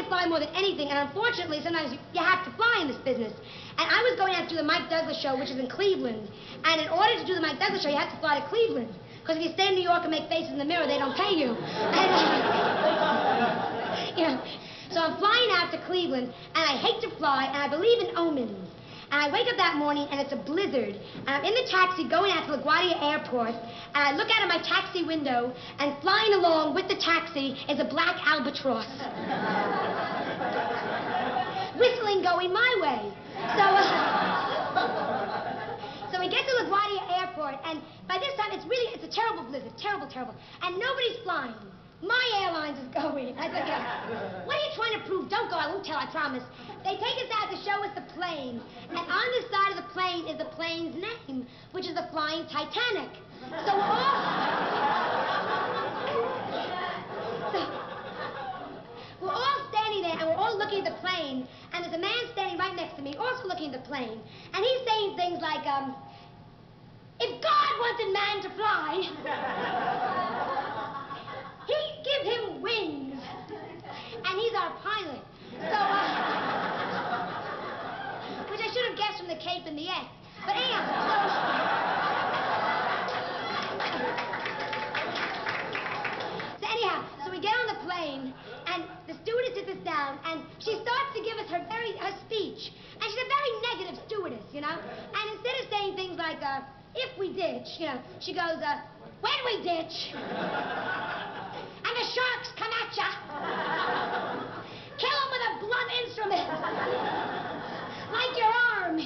to fly more than anything, and unfortunately, sometimes you have to fly in this business. And I was going out to do the Mike Douglas show, which is in Cleveland. And in order to do the Mike Douglas show, you have to fly to Cleveland. Because if you stay in New York and make faces in the mirror, they don't pay you. And, yeah. So I'm flying out to Cleveland, and I hate to fly, and I believe in omens. And I wake up that morning, and it's a blizzard. And I'm in the taxi going out to LaGuardia Airport, and I look out of my taxi window, and flying along with the taxi is a black albatross. Whistling going my way. So we get to LaGuardia Airport, and by this time, it's a terrible blizzard, terrible. And nobody's flying. My airlines is going. I said, yeah. What are you trying to prove? Don't go, I won't tell, I promise. They take us out to show us the plane. And on the side of the plane is the plane's name, which is the Flying Titanic. So we're all standing there, and we're all looking at the plane, and there's a man standing right next to me, also looking at the plane. And he's saying things like, if God wanted man to fly, he'd give him wings. And he's our pilot. So, which I should have guessed from the cape and the S. But anyhow, so we get on the plane, and the stewardess sits us down, and she starts to give us her speech. And she's a very negative stewardess, you know? And instead of saying things like, if we ditch, you know, she goes, when we ditch, and the sharks come at ya, kill them with a blunt instrument, like your arm.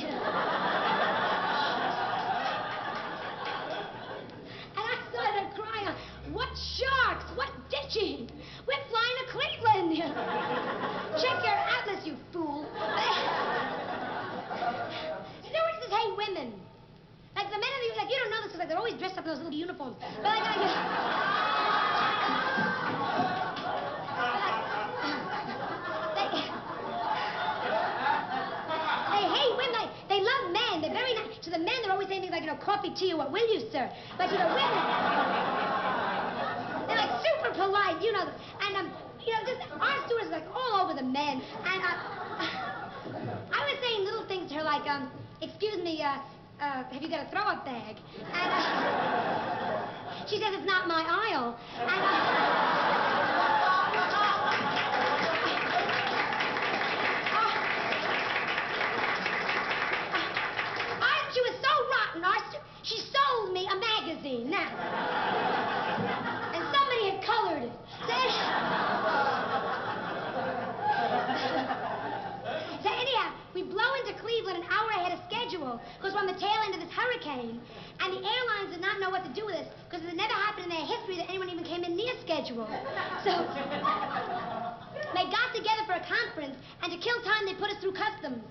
And I started crying, what sharks? What ditching? We're flying to Cleveland. Check your atlas, you fool. Stewardesses hate women. Like the men of the, like, you don't know this because like, they're always dressed up in those little uniforms. But like, they hate women. They love men. They're very nice. To the men, they're always saying things like, you know, coffee, tea, or what will you, sir? But, you know, women, they're like super polite, you know. And, you know, just our stewardess is like all over the men. And I was saying little things to her like, excuse me, have you got a throw-up bag? And she says it's not my aisle. And she was so rotten. She sold me a magazine now. And somebody had colored it. So anyhow, we blow into Cleveland an hour ahead of schedule because we're on the tail end of this hurricane, and the airlines did not know what to do with us because it had never happened in their history that anyone even came in near schedule. So they got together for a conference, and to kill time, they put us through customs.